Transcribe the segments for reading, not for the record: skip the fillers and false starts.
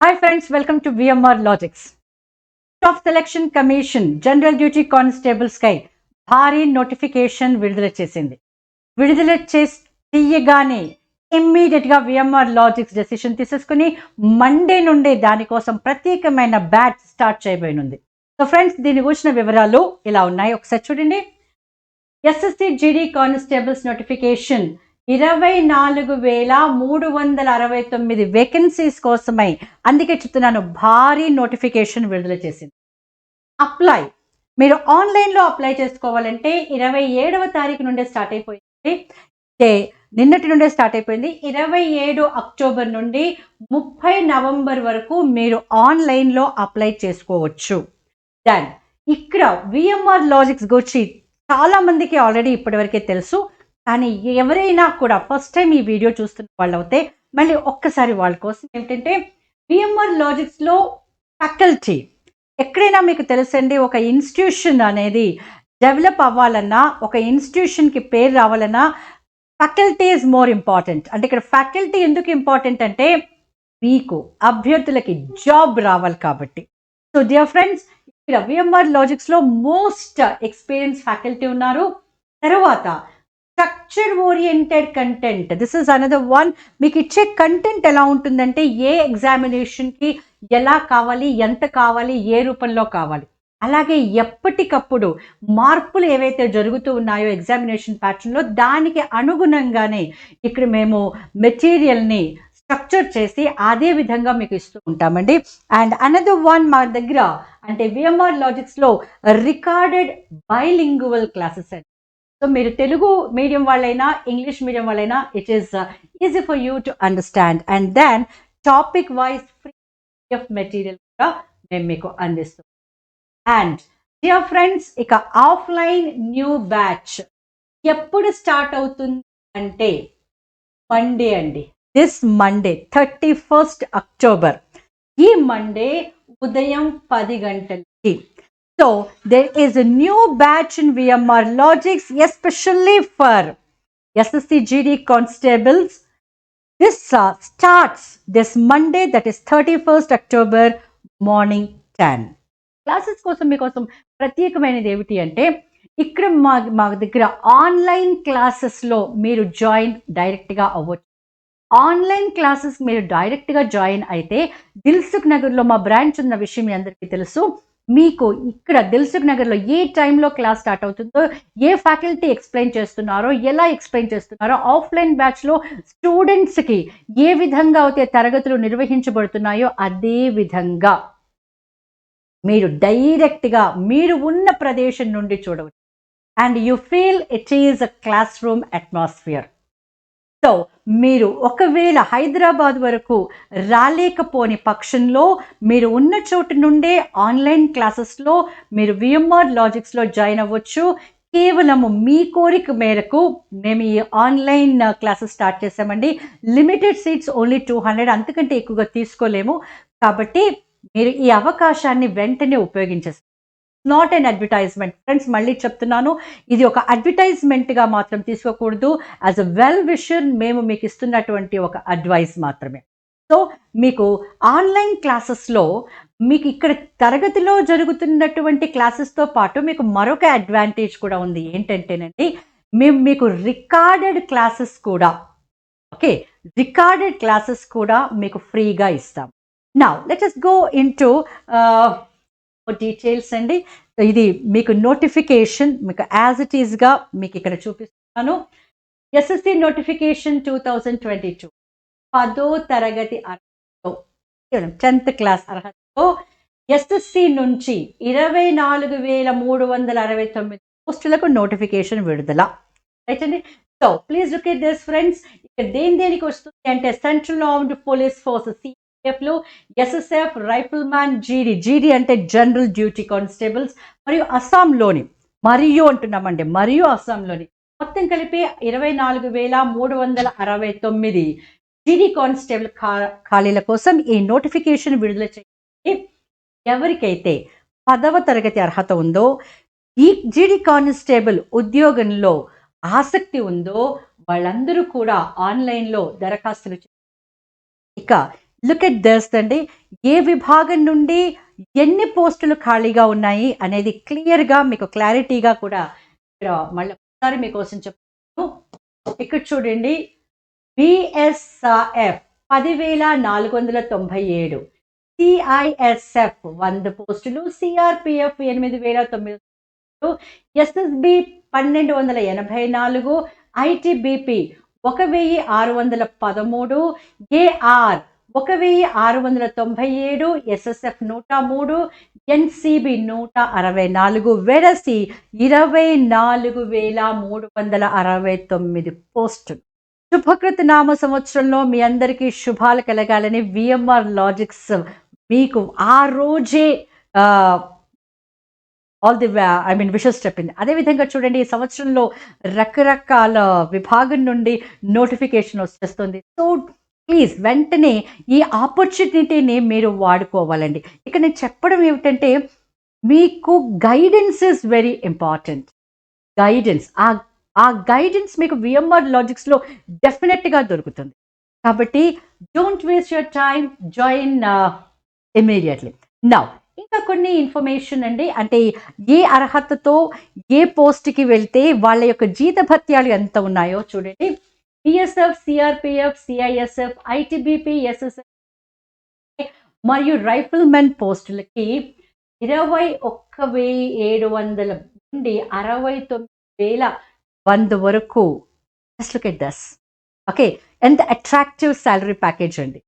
Hi friends, welcome to VMR Logics. Staff Selection Commission General Duty Constables కై భారీ notification విడుదల చేసింది. విడుదల చేయగానే ఇమ్మీడియట్ గా విఎంఆర్ లాజిక్స్ డెసిషన్ తీసేసుకుని మండే నుండే దానికోసం ప్రత్యేకమైన బ్యాచ్ స్టార్ట్ చేయబోనుంది. సో ఫ్రెండ్స్, దీని గురించిన వివరాలు ఇలా ఉన్నాయి, ఒకసారి చూడండి. SSC GD Constables notification 24,369 vacancies కోసమై, అందుకే చెప్తున్నాను భారీ నోటిఫికేషన్ విడుదల చేసింది. అప్లై మీరు ఆన్లైన్లో అప్లై చేసుకోవాలంటే 27వ తారీఖు నుండే స్టార్ట్ అయిపోయింది. నిన్నటి నుండే స్టార్ట్ అయిపోయింది. 27 అక్టోబర్ నుండి 30 నవంబర్ వరకు మీరు ఆన్లైన్లో అప్లై చేసుకోవచ్చు. దెన్ ఇక్కడ విఎంఆర్ లాజిక్స్ గురించి చాలా మందికి ఆల్రెడీ ఇప్పటివరకే తెలుసు. కానీ ఎవరైనా కూడా ఫస్ట్ టైం ఈ వీడియో చూస్తున్న వాళ్ళు అయితే మళ్ళీ ఒక్కసారి వాళ్ళ కోసం ఏంటంటే, విఎంఆర్ లాజిక్స్లో ఫ్యాకల్టీ ఎక్కడైనా మీకు తెలుసండి, ఒక ఇన్స్టిట్యూషన్ అనేది డెవలప్ అవ్వాలన్నా, ఒక ఇన్స్టిట్యూషన్కి పేరు రావాలన్నా ఫ్యాకల్టీ ఈజ్ మోర్ ఇంపార్టెంట్. అంటే ఇక్కడ ఫ్యాకల్టీ ఎందుకు ఇంపార్టెంట్ అంటే, మీకు అభ్యర్థులకి జాబ్ రావాలి కాబట్టి. సో డియర్ ఫ్రెండ్స్, ఇక్కడ విఎంఆర్ లాజిక్స్లో మోస్ట్ ఎక్స్పీరియన్స్ ఫ్యాకల్టీ ఉన్నారు. తర్వాత structure oriented content, this is another one. మీకు ఇచ్చే కంటెంట్ ఎలా ఉంటుందంటే, ఏ ఎగ్జామినేషన్కి ఎలా కావాలి, ఎంత కావాలి, ఏ రూపంలో కావాలి, అలాగే ఎప్పటికప్పుడు మార్పులు ఏవైతే జరుగుతూ ఉన్నాయో ఎగ్జామినేషన్ ప్యాటర్న్లో దానికి అనుగుణంగానే ఇక్కడ మేము మెటీరియల్ని స్ట్రక్చర్ చేసి అదే విధంగా మీకు ఇస్తూ ఉంటామండి. అండ్ అనదర్ వన్ మా దగ్గర అంటే విఎంఆర్ లాజిక్స్లో రికార్డెడ్ బైలింగువల్ క్లాసెస్ అండి. సో మీరు తెలుగు మీడియం వాళ్ళైనా ఇంగ్లీష్ మీడియం వాళ్ళైనా it is easy for you to understand. And then topic wise free of material కూడా మేము మీకు అందిస్తాం. అండ్ డియర్ ఫ్రెండ్స్, ఇక ఆఫ్లైన్ న్యూ బ్యాచ్ ఎప్పుడు స్టార్ట్ అవుతుంది అంటే మండే అండి. This Monday 31st October. ఈ మండే ఉదయం 10 గంటలకి. So there is a new batch in VMR Logics, especially for SSC GD Constables. This starts this Monday, that is 31st October morning 10. Classes కోసం మీకోసం ప్రత్యేకమైనది ఏమిటి అంటే, ఇక్కడ మా దగ్గర ఆన్లైన్ క్లాసెస్లో మీరు జాయిన్ డైరెక్ట్గా అవ్వచ్చు. ఆన్లైన్ క్లాసెస్ మీరు డైరెక్ట్గా జాయిన్ అయితే దిల్సుఖ్ నగర్లో మా బ్రాంచ్ ఉన్న విషయం మీ అందరికీ తెలుసు. మీకు ఇక్కడ దిల్సుఖ్ నగర్లో ఏ టైంలో క్లాస్ స్టార్ట్ అవుతుందో, ఏ ఫ్యాకల్టీ ఎక్స్ప్లెయిన్ చేస్తున్నారో, ఎలా ఎక్స్ప్లెయిన్ చేస్తున్నారో, ఆఫ్లైన్ బ్యాచ్లో స్టూడెంట్స్కి ఏ విధంగా అయితే తరగతులు నిర్వహించబడుతున్నాయో అదే విధంగా మీరు డైరెక్ట్గా మీరు ఉన్న ప్రదేశం నుండి చూడవచ్చు. And you feel it is a class room atmosphere. So మీరు ఒకవేళ హైదరాబాద్ వరకు రాలేకపోని పక్షంలో మీరు ఉన్న చోటు నుండే ఆన్లైన్ క్లాసెస్లో మీరు విఎంఆర్ లాజిక్స్లో జాయిన్ అవ్వచ్చు. కేవలము మీ కోరిక మేరకు మేము ఈ ఆన్లైన్ క్లాసెస్ స్టార్ట్ చేసామండి. లిమిటెడ్ సీట్స్ ఓన్లీ 200, అంతకంటే ఎక్కువగా తీసుకోలేము. కాబట్టి మీరు ఈ అవకాశాన్ని వెంటనే ఉపయోగించేస్తారు. నాట్ అన్ అడ్వర్టైజ్మెంట్ ఫ్రెండ్స్, మళ్ళీ చెప్తున్నాను, ఇది ఒక అడ్వర్టైజ్మెంట్గా మాత్రం తీసుకోకూడదు. యాజ్ అ వెల్ విషర్ మేము మీకు ఇస్తున్నటువంటి ఒక అడ్వైస్ మాత్రమే. సో మీకు ఆన్లైన్ క్లాసెస్లో మీకు ఇక్కడ తరగతిలో జరుగుతున్నటువంటి క్లాసెస్తో పాటు మీకు మరొక అడ్వాంటేజ్ కూడా ఉంది. ఏంటంటేనండి, మేము మీకు రికార్డెడ్ క్లాసెస్ కూడా రికార్డెడ్ క్లాసెస్ కూడా మీకు ఫ్రీగా ఇస్తాం. Now let us go into details అండి. ఇది మీకు నోటిఫికేషన్ మీకు యాజ్ ఇట్ ఈస్గా మీకు ఇక్కడ చూపిస్తున్నాను. ఎస్ఎస్సి నోటిఫికేషన్ 2022 10వ తరగతి అర్హతతో 10th క్లాస్ అర్హతతో ఎస్ఎస్సి నుంచి 24,369 పోస్టులకు నోటిఫికేషన్ విడుదల. రైట్ అండి. So please look at this friends. ఇక్కడ దేనికి వస్తుంది అంటే, సెంట్రల్ ఆర్మ్డ్ పోలీస్ ఫోర్సెస్ లో ఎస్ఎస్ఎఫ్, రైఫిల్ మ్యాన్, జీడీ అంటే జనరల్ డ్యూటీ కానిస్టేబుల్స్, మరియు అస్సాంలోని మరియు అస్సాంలోని మొత్తం కలిపి 24,369 జీడీ కానిస్టేబుల్ ఖాళీల కోసం ఈ నోటిఫికేషన్ విడుదల చేసి, ఎవరికైతే 10వ తరగతి అర్హత ఉందో, ఈ జీడీ కానిస్టేబుల్ ఉద్యోగంలో ఆసక్తి ఉందో వాళ్ళందరూ కూడా ఆన్లైన్లో దరఖాస్తులు. ఇక లుక్ ఎట్ దిస్ అండి. ఏ విభాగం నుండి ఎన్ని పోస్టులు ఖాళీగా ఉన్నాయి అనేది క్లియర్‌గా మీకు క్లారిటీగా కూడా ఇక్కడ మళ్ళీ ఒకసారి మీకోసం చెప్తాను. ఇక్కడ చూడండి. బిఎస్ఎఫ్ 10,497, సిఐఎస్ఎఫ్ 100 పోస్టులు, CRPF 8,900, SSB 1,284, ITBP 1,613, AR 1,697, SSF 103, NCB 164, వెరసి 24,369 పోస్టులు. శుభకృత నామ సంవత్సరంలో మీ అందరికీ శుభాలు కలగాలని విఎంఆర్ లాజిక్స్ మీకు ఆ రోజే ఆల్ ది విషెస్ చెప్పింది. అదేవిధంగా చూడండి, ఈ సంవత్సరంలో రకరకాల విభాగం నుండి నోటిఫికేషన్ వచ్చేస్తుంది. సో ప్లీజ్ వెంటనే ఈ ఆపర్చునిటీని మీరు వాడుకోవాలండి. ఇక నేను చెప్పడం ఏమిటంటే, మీకు guidance is very important. Guidance ఆ గైడెన్స్ మీకు విఎంఆర్ లాజిక్స్లో డెఫినెట్గా దొరుకుతుంది. కాబట్టి don't waste your time, join immediately. Now ఇంకా కొన్ని ఇన్ఫర్మేషన్ అండి. అంటే ఏ అర్హతతో ఏ పోస్ట్కి వెళ్తే వాళ్ళ యొక్క జీతభత్యాలు ఎంత ఉన్నాయో చూడండి. BSF, CRPF, CISF, ITBP, SSF మరియు రైఫిల్మెన్ పోస్టులకి 21,700 నుండి 69,100 వరకు. Just look at this. Okay, ఎంత అట్రాక్టివ్ సాలరీ ప్యాకేజ్ అండి.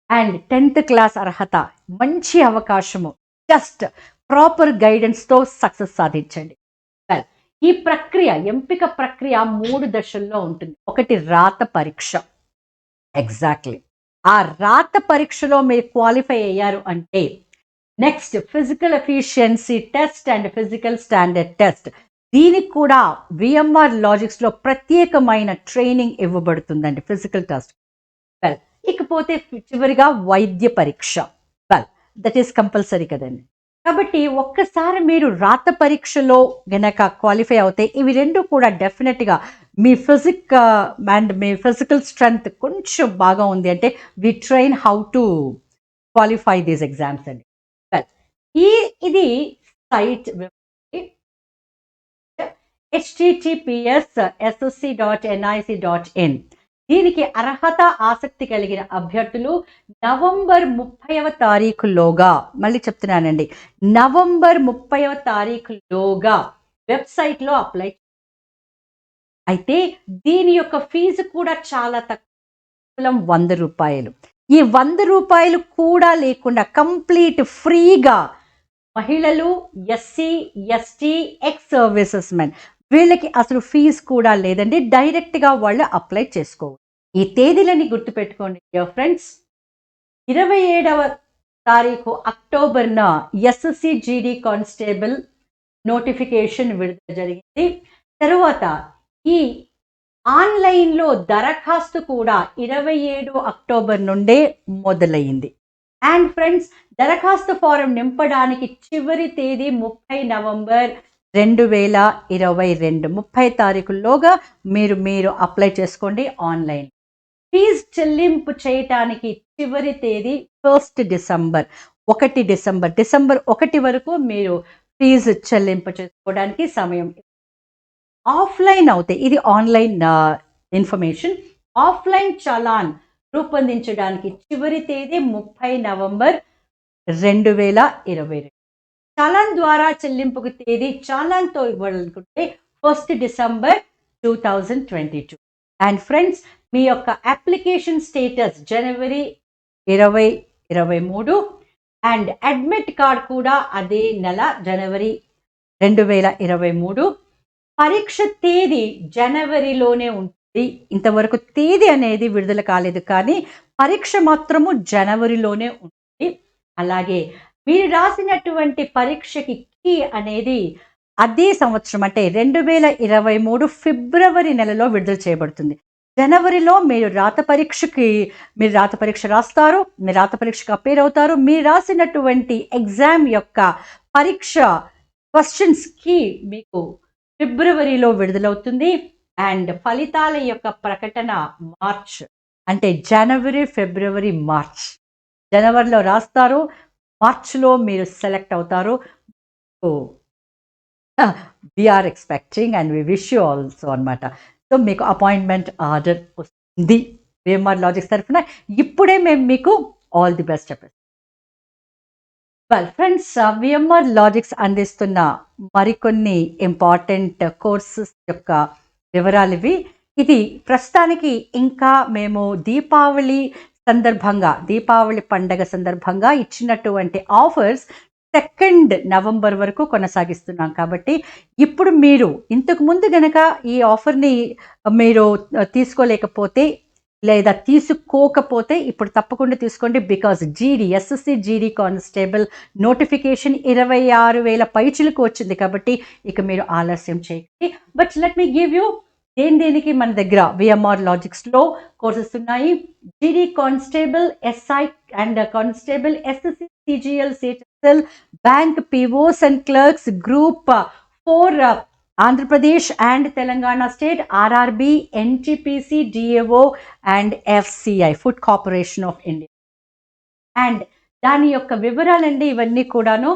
అండ్ 10th క్లాస్ అర్హత, మంచి అవకాశము. జస్ట్ ప్రాపర్ గైడెన్స్తో సక్సెస్ సాధించండి. వెల్, ఈ ప్రక్రియ, ఎంపిక ప్రక్రియ 3 దశల్లో ఉంటుంది. ఒకటి రాత పరీక్ష. ఎగ్జాక్ట్లీ. ఆ రాత పరీక్షలో మీరు క్వాలిఫై అయ్యారు అంటే next physical efficiency test and physical standard test. దీనికి కూడా విఎంఆర్ లాజిక్స్లో ప్రత్యేకమైన ట్రైనింగ్ ఇవ్వబడుతుందండి, ఫిజికల్ టెస్ట్. వెల్, ఇకపోతే చివరిగా వైద్య పరీక్ష. వెల్, దట్ ఈస్ కంపల్సరీ కదండి. కాబట్టి ఒక్కసారి మీరు రాత పరీక్షలో గనక క్వాలిఫై అవుతే ఇవి రెండు కూడా డెఫినెట్గా మీ మీ ఫిజికల్ స్ట్రెంగ్త్ కొంచెం బాగా ఉంది అంటే we train how to qualify these exams అండి. వెల్, ఇది సైట్ https://ssc.nic.in. దీనికి అర్హత ఆసక్తి కలిగిన అభ్యర్థులు నవంబర్ 30వ తారీఖులోగా, మళ్ళీ చెప్తున్నానండి, నవంబర్ 30వ తారీఖులోగా వెబ్సైట్లో అప్లై. అయితే దీని యొక్క ఫీజు కూడా చాలా తక్కువ, 100 రూపాయలు. ఈ 100 రూపాయలు కూడా లేకుండా కంప్లీట్ ఫ్రీగా మహిళలు, SC, ST, ex services men వీళ్ళకి అసలు ఫీజు కూడా లేదండి. డైరెక్ట్గా వాళ్ళు అప్లై చేసుకోవాలి. ఈ తేదీలని గుర్తుపెట్టుకోండి డియర్ ఫ్రెండ్స్. 27వ తారీఖు అక్టోబర్న ఎస్ఎస్సి జీడీ కానిస్టేబుల్ నోటిఫికేషన్ విడుదల జరిగింది. తరువాత ఈ ఆన్లైన్లో దరఖాస్తు కూడా 27 అక్టోబర్ నుండే మొదలైంది. అండ్ ఫ్రెండ్స్, దరఖాస్తు ఫారం నింపడానికి చివరి తేదీ 30 నవంబర్ 2022. 30 తారీఖుల్లోగా మీరు అప్లై చేసుకోండి ఆన్లైన్. ఫీజు చెల్లింపు చేయటానికి చివరి తేదీ 1 డిసెంబర్. డిసెంబర్ 1 వరకు మీరు ఫీజు చెల్లింపు చేసుకోవడానికి సమయం. ఆఫ్లైన్ అవుతే, ఇది ఆన్లైన్ ఇన్ఫర్మేషన్, ఆఫ్లైన్ చలాన్ రూపొందించడానికి చివరి తేదీ 30 నవంబర్ 2022. చలాన్ ద్వారా చెల్లింపుకు తేదీ చలాన్తో ఇవ్వాలనుకుంటే 1 డిసెంబర్ 2022. అండ్ ఫ్రెండ్స్, మీ యొక్క application status January 2023 and admit card కూడా అదే నెల జనవరి 2023. పరీక్ష తేదీ జనవరిలోనే ఉంటుంది. ఇంతవరకు తేదీ అనేది విడుదల కాలేదు, కానీ పరీక్ష మాత్రము జనవరిలోనే ఉంటుంది. అలాగే మీరు రాసినటువంటి పరీక్షకి కీ అనేది అదే సంవత్సరం అంటే 2023 ఫిబ్రవరి నెలలో విడుదల చేయబడుతుంది. జనవరిలో మీరు రాత పరీక్ష రాస్తారు, మీరు రాత పరీక్షకు అపేర్ అవుతారు. మీరు రాసినటువంటి ఎగ్జామ్ యొక్క పరీక్ష క్వశ్చన్స్ కి మీకు ఫిబ్రవరిలో విడుదలవుతుంది. అండ్ ఫలితాల యొక్క ప్రకటన మార్చ్, అంటే జనవరి, ఫిబ్రవరి, మార్చ్ జనవరిలో రాస్తారు, మార్చ్‌లో మీరు సెలెక్ట్ అవుతారు. So, we are expecting and we wish you also అనమాట. సో, మీకు అపాయింట్‌మెంట్ ఆర్డర్ వస్తుంది. వీఎంఆర్ లాజిక్స్ తరఫున ఇప్పుడే మేము మీకు ఆల్ ది బెస్ట్ చెప్పేస్తాం. వెల్ ఫ్రెండ్స్, వీఎంఆర్ లాజిక్స్ అందిస్తున్న మరికొన్ని ఇంపార్టెంట్ కోర్సెస్ యొక్క వివరాలివి. ఇది ప్రస్తుతానికి ఇంకా మేము దీపావళి పండగ సందర్భంగా ఇచ్చినటువంటి ఆఫర్స్ 2 నవంబర్ వరకు కొనసాగిస్తున్నాం. కాబట్టి ఇప్పుడు మీరు ఇంతకు ముందు గనక ఈ ఆఫర్‌ని మీరు తీసుకోలేకపోతే లేదా తీసుకోకపోతే ఇప్పుడు తప్పకుండా తీసుకోండి. Because SSC GD constable notification 26,000 పైచిలకు వచ్చింది. కాబట్టి ఇక మీరు ఆలస్యం చేయకండి. But let me give you దేనికి మన దగ్గర వీఎంఆర్ లాజిక్స్‌లో కోర్సెస్ ఉన్నాయి. జీడీ constable, SI and constable, SSC CGL, CHSL, bank POs and clerks, group 4 Andhra Pradesh and Telangana state, RRB, NTPC, DAO and FCI, food corporation of India. And దాని యొక్క వివరాలండి ఇవన్నీ కూడాను.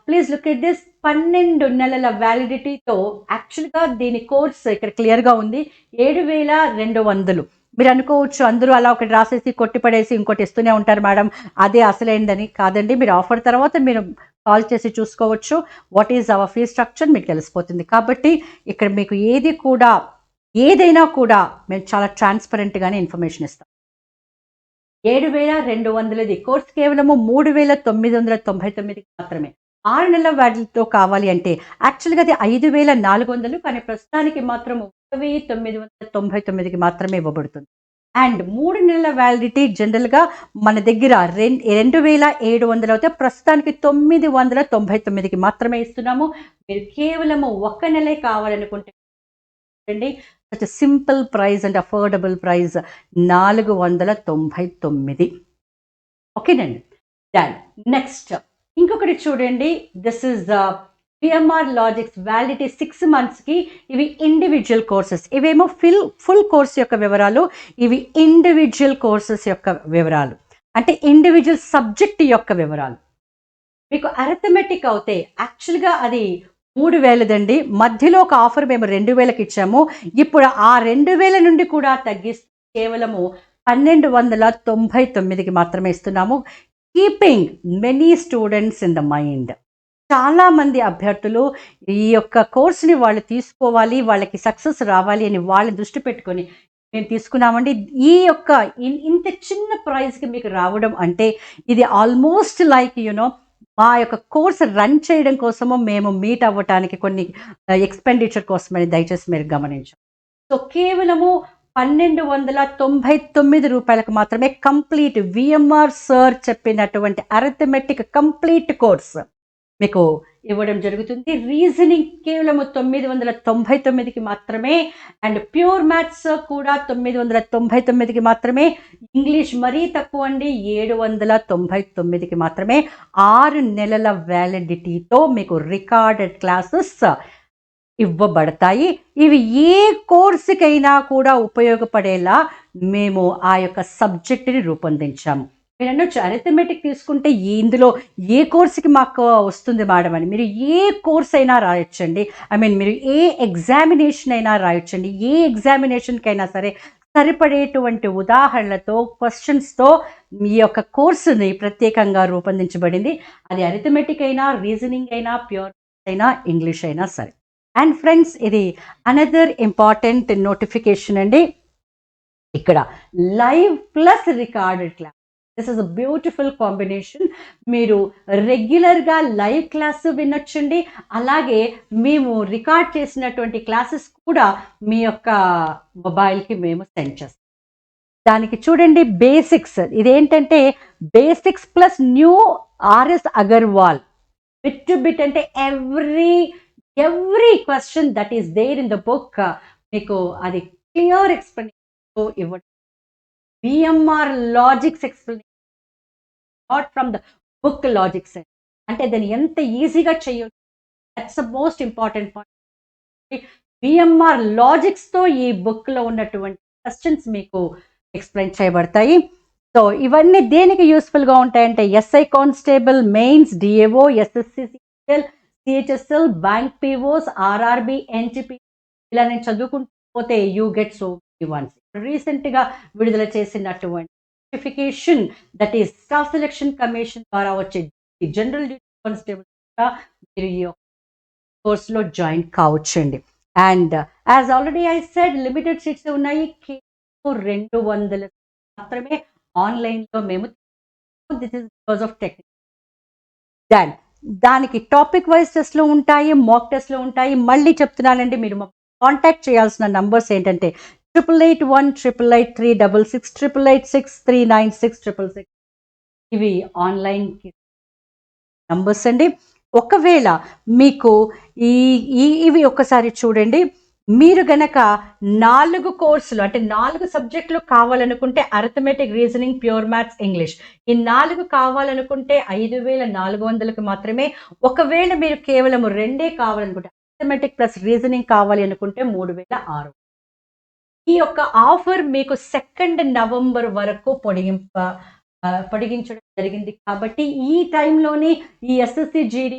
Please look at this. 12 నెలల వ్యాలిడిటీతో యాక్చువల్గా దీని కోర్స్ ఇక్కడ క్లియర్గా ఉంది. 7,200. మీరు అనుకోవచ్చు అందరూ అలా ఒకటి రాసేసి కొట్టిపడేసి ఇంకోటి ఇస్తూనే ఉంటారు మేడం, అదే అసలైందని. కాదండి, మీరు ఆఫర్ తర్వాత మీరు కాల్ చేసి చూసుకోవచ్చు. What is our fee structure మీకు తెలిసిపోతుంది. కాబట్టి ఇక్కడ మీకు ఏదైనా కూడా మేము చాలా ట్రాన్స్పరెంట్గానే ఇన్ఫర్మేషన్ ఇస్తాం. 7,200 కోర్స్ కేవలము 3,999 మాత్రమే. 6 నెలల వ్యాలిడిటీతో కావాలి అంటే యాక్చువల్గా అది 5,400, కానీ ప్రస్తుతానికి మాత్రం 1,999కి మాత్రమే ఇవ్వబడుతుంది. అండ్ 3 నెలల వ్యాలిడిటీ జనరల్గా మన దగ్గర 2,700 అయితే ప్రస్తుతానికి 999కి మాత్రమే ఇస్తున్నాము. మీరు కేవలము 1 నెలే కావాలనుకుంటే such simple price and affordable price 499. ఓకేనండి. దాన్ నెక్స్ట్ ఇంకొకటి చూడండి. This is VMR logics validity 6 మంత్స్కి. ఇవి ఇండివిజువల్ కోర్సెస్. ఇవేమో ఫుల్ కోర్స్ యొక్క వివరాలు, ఇవి ఇండివిజువల్ కోర్సెస్ యొక్క వివరాలు, అంటే ఇండివిజువల్ సబ్జెక్ట్ యొక్క వివరాలు. మీకు అరిథమెటిక్ అవుతే యాక్చువల్గా అది 3,000దండి. మధ్యలో ఒక ఆఫర్ మేము 2,000కి ఇచ్చాము. ఇప్పుడు ఆ 2,000 నుండి కూడా తగ్గిస్తూ కేవలము 1,299కి మాత్రమే ఇస్తున్నాము. Keeping many students in the mind. చాలామంది అభ్యర్థులు ఈ యొక్క కోర్సుని వాళ్ళు తీసుకోవాలి, వాళ్ళకి సక్సెస్ రావాలి అని వాళ్ళ దృష్టి పెట్టుకొని మేము తీసుకున్నామండి. ఈ యొక్క ఇంత చిన్న ప్రైస్కి మీకు రావడం అంటే ఇది ఆల్మోస్ట్ లైక్ మా యొక్క కోర్స్ రన్ చేయడం కోసము మేము మీట్ అవ్వటానికి కొన్ని ఎక్స్పెండిచర్ కోసమని దయచేసి మీరు గమనించాం. సో కేవలము 1,299 రూపాయలకు మాత్రమే కంప్లీట్ వీఎంఆర్ సార్ చెప్పినటువంటి అరిథమెటిక్ కంప్లీట్ కోర్స్ మీకు ఇవ్వడం జరుగుతుంది. రీజనింగ్ కేవలం 999కి మాత్రమే. అండ్ ప్యూర్ మ్యాథ్స్ కూడా 999కి మాత్రమే. ఇంగ్లీష్ మరీ తక్కువ అండి, 799కి మాత్రమే. 6 నెలల వ్యాలిడిటీతో మీకు రికార్డెడ్ క్లాసెస్ ఇవ్వబడతాయి. ఇవి ఏ కోర్సుకైనా కూడా ఉపయోగపడేలా మేము ఆ యొక్క సబ్జెక్టుని రూపొందించాము. మీరు అనొచ్చు అరిథమెటిక్ తీసుకుంటే ఇందులో ఏ కోర్సుకి మాకు వస్తుంది మేడం అని. మీరు ఏ కోర్స్ అయినా రాయొచ్చండి. మీరు ఏ ఎగ్జామినేషన్ అయినా రాయొచ్చండి. ఏ ఎగ్జామినేషన్కైనా సరే సరిపడేటువంటి ఉదాహరణలతో క్వశ్చన్స్తో మీ యొక్క కోర్సుని ప్రత్యేకంగా రూపొందించబడింది. అది అరిథమెటిక్ అయినా, రీజనింగ్ అయినా, ప్యూర్ అయినా, ఇంగ్లీష్ అయినా సరే. అండ్ ఫ్రెండ్స్, ఇది అనదర్ ఇంపార్టెంట్ నోటిఫికేషన్ అండి. ఇక్కడ live plus recorded class. This is a beautiful combination. మీరు రెగ్యులర్గా లైవ్ క్లాసు వినొచ్చండి, అలాగే మేము రికార్డ్ చేసినటువంటి క్లాసెస్ కూడా మీ యొక్క మొబైల్కి మేము సెండ్ చేస్తాం. దానికి చూడండి బేసిక్స్. ఇదేంటంటే basics plus new RS Agarwal bit to bit, అంటే every question that is there in the book మీకు అది క్లియర్ ఎక్స్ప్లెనేషన్ ఇవ్వడం. VMR logics explanation not from the book logics, అంటే దాన్ని ఎంత ఈజీగా చేయొచ్చు. That's the most important point. VMR లాజిక్స్తో ఈ బుక్లో ఉన్నటువంటి క్వశ్చన్స్ మీకు ఎక్స్ప్లెయిన్ చేయబడతాయి. సో ఇవన్నీ దేనికి యూస్ఫుల్గా ఉంటాయంటే SI constable, mains, DAO, SSC CHSL, bank POs, RRB, NTP ఇలా నేను చదువుకుంటూ పోతే యూ గెట్ సో వన్స్. రీసెంట్గా విడుదల చేసినటువంటి notification, that is staff selection commission ద్వారా వచ్చే జనరల్ డ్యూటీ కానిస్టేబుల్ మీరు ఈ కోర్సులో జాయిన్ కావచ్చండి. And as already I said limited seats ఉన్నాయి. 200 మాత్రమే ఆన్లైన్లో మేము, this is because of technique. దానికి టాపిక్ వైజ్ టెస్ట్లు ఉంటాయి, మాక్ టెస్ట్లు ఉంటాయి. మళ్ళీ చెప్తున్నానండి, మీరు కాంటాక్ట్ చేయాల్సిన నంబర్స్ ఏంటంటే 888188366886396666. ఇవి ఆన్లైన్కి నంబర్స్ అండి. ఒకవేళ మీకు ఇవి ఒక్కసారి చూడండి. మీరు గనక 4 కోర్సులు అంటే 4 సబ్జెక్టులు కావాలనుకుంటే arithmetic, reasoning, pure maths, English ఈ 4 కావాలనుకుంటే 5400కి మాత్రమే. ఒకవేళ మీరు కేవలం 2 కావాలనుకుంటే అరిథమెటిక్ ప్లస్ రీజనింగ్ కావాలి అనుకుంటే 3600. ఈ యొక్క ఆఫర్ మీకు 2 నవంబర్ వరకు పొడిగించడం జరిగింది. కాబట్టి ఈ టైంలోనే ఈ ఎస్ఎస్సి జీడీ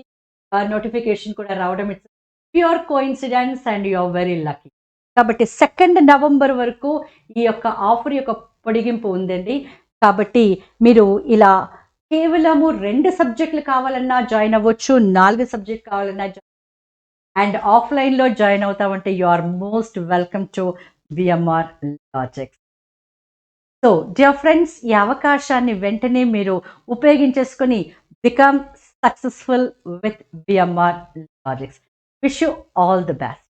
నోటిఫికేషన్ కూడా రావడం it's pure coincidence and you are very lucky. కాబట్టి 2 నవంబర్ వరకు ఈ యొక్క ఆఫర్ యొక్క పొడిగింపు ఉందండి. కాబట్టి మీరు ఇలా కేవలము 2 సబ్జెక్టులు కావాలన్నా జాయిన్ అవ్వచ్చు, 4 సబ్జెక్ట్ కావాలన్నా అండ్ ఆఫ్లైన్లో జాయిన్ అవుతామంటే you are most welcome to VMR logics. So dear friends, ఈ అవకాశాన్ని వెంటనే మీరు ఉపయోగించేసుకొని become successful with VMR logics. Wish you all the best.